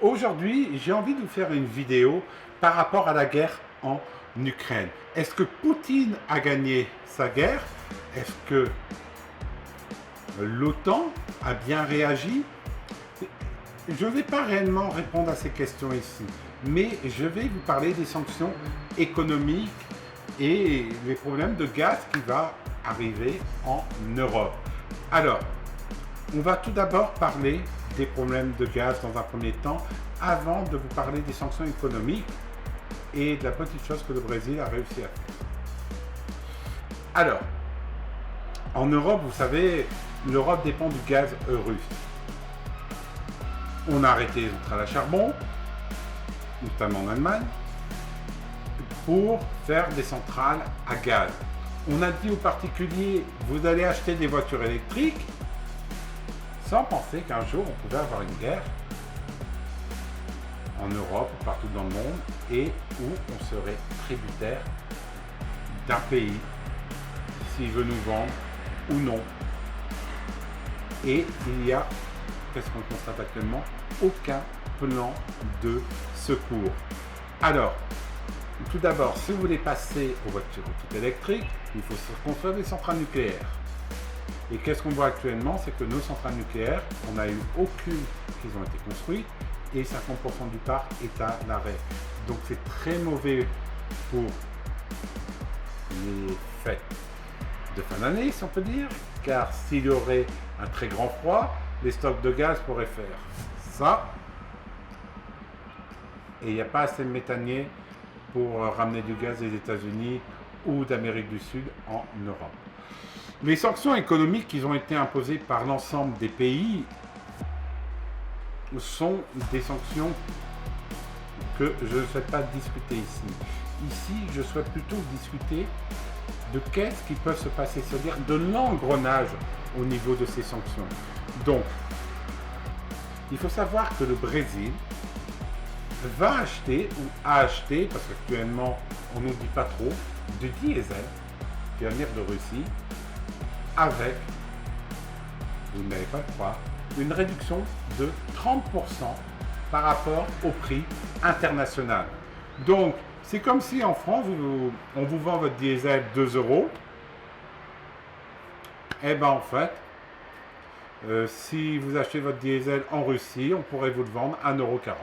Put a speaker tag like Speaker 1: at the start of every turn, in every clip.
Speaker 1: Aujourd'hui, j'ai envie de vous faire une vidéo par rapport à la guerre en Ukraine. Est-ce que Poutine a gagné sa guerre? Est-ce que l'OTAN a bien réagi? Je ne vais pas réellement répondre à ces questions ici, mais je vais vous parler des sanctions économiques et les problèmes de gaz qui va arriver en Europe. Alors, on va tout d'abord parler des problèmes de gaz dans un premier temps, avant de vous parler des sanctions économiques et de la petite chose que le Brésil a réussi à faire. Alors, en Europe, vous savez, l'Europe dépend du gaz russe. On a arrêté les centrales à charbon, notamment en Allemagne, pour faire des centrales à gaz. On a dit aux particuliers, vous allez acheter des voitures électriques, sans penser qu'un jour on pouvait avoir une guerre en Europe, partout dans le monde, et où on serait tributaire d'un pays, s'il veut nous vendre ou non. Et il y a, qu'est-ce qu'on constate actuellement, aucun plan de secours. Alors, tout d'abord, si vous voulez passer aux voitures toutes électriques, il faut se construire des centrales nucléaires. Et qu'est-ce qu'on voit actuellement, c'est que nos centrales nucléaires, on n'a eu aucune qui ont été construites et 50% du parc est à l'arrêt. Donc c'est très mauvais pour les fêtes de fin d'année, si on peut dire, car s'il y aurait un très grand froid, les stocks de gaz pourraient faire ça. Et il n'y a pas assez de méthaniers pour ramener du gaz des États-Unis ou d'Amérique du Sud en Europe. Les sanctions économiques qui ont été imposées par l'ensemble des pays sont des sanctions que je ne souhaite pas discuter ici. Ici, je souhaite plutôt discuter de qu'est-ce qui peut se passer, c'est-à-dire de l'engrenage au niveau de ces sanctions. Donc, il faut savoir que le Brésil va acheter ou a acheté, parce qu'actuellement on ne nous dit pas trop, du diesel qui va venir de Russie, avec, vous n'allez pas le croire, une réduction de 30% par rapport au prix international. Donc, c'est comme si en France, on vous vend votre diesel 2 euros. Et bien en fait, si vous achetez votre diesel en Russie, on pourrait vous le vendre à 1,40 €.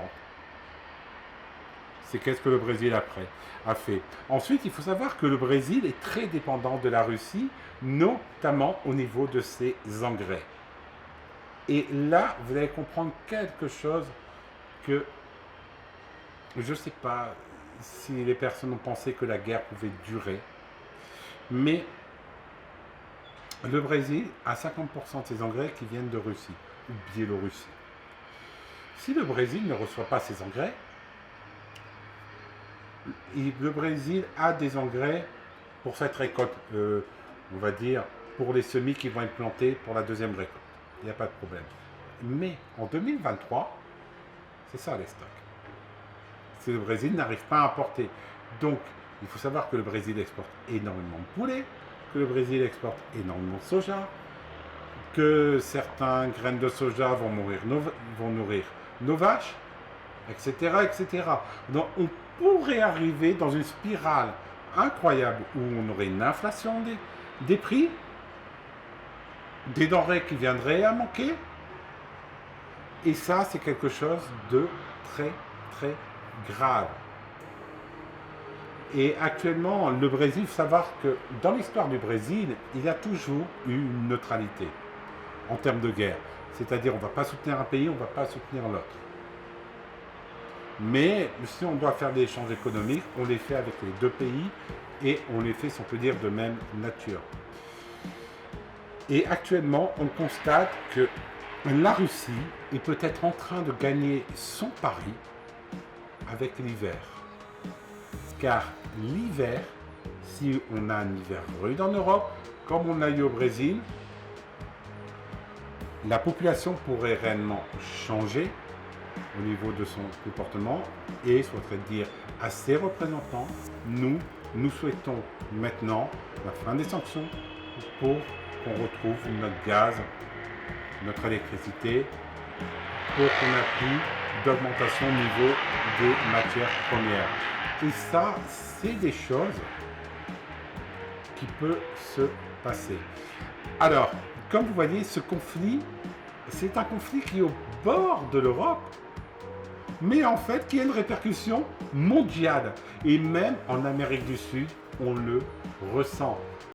Speaker 1: C'est qu'est-ce que le Brésil a fait. Ensuite, il faut savoir que le Brésil est très dépendant de la Russie, notamment au niveau de ses engrais. Et là, vous allez comprendre quelque chose que je ne sais pas si les personnes ont pensé que la guerre pouvait durer, mais le Brésil a 50% de ses engrais qui viennent de Russie ou Biélorussie. Si le Brésil ne reçoit pas ses engrais, le Brésil a des engrais pour cette récolte, on va dire, pour les semis qui vont être plantés pour la deuxième récolte. Il n'y a pas de problème. Mais en 2023, c'est ça les stocks. Si le Brésil n'arrive pas à importer. Donc, il faut savoir que le Brésil exporte énormément de poulet, que le Brésil exporte énormément de soja, que certaines graines de soja vont nourrir nos vaches, etc., etc. Donc, on pourrait arriver dans une spirale incroyable où on aurait une inflation des prix, des denrées qui viendraient à manquer, et ça, c'est quelque chose de très, très grave. Et actuellement, le Brésil, il faut savoir que dans l'histoire du Brésil, il y a toujours eu une neutralité en termes de guerre. C'est-à-dire, on ne va pas soutenir un pays, on ne va pas soutenir l'autre. Mais si on doit faire des échanges économiques, on les fait avec les deux pays et on les fait, si on peut dire, de même nature. Et actuellement, on constate que la Russie est peut-être en train de gagner son pari avec l'hiver. Car l'hiver, si on a un hiver rude en Europe, comme on l'a eu au Brésil, la population pourrait réellement changer au niveau de son comportement et souhaiterait dire à ses représentants, nous souhaitons maintenant la fin des sanctions pour qu'on retrouve notre gaz, notre électricité, pour qu'on appuie d'augmentation au niveau des matières premières. Et ça, c'est des choses qui peuvent se passer. Alors, comme vous voyez, ce conflit, c'est un conflit qui est au bord de l'Europe, mais en fait qui a une répercussion mondiale. Et même en Amérique du Sud, on le ressent.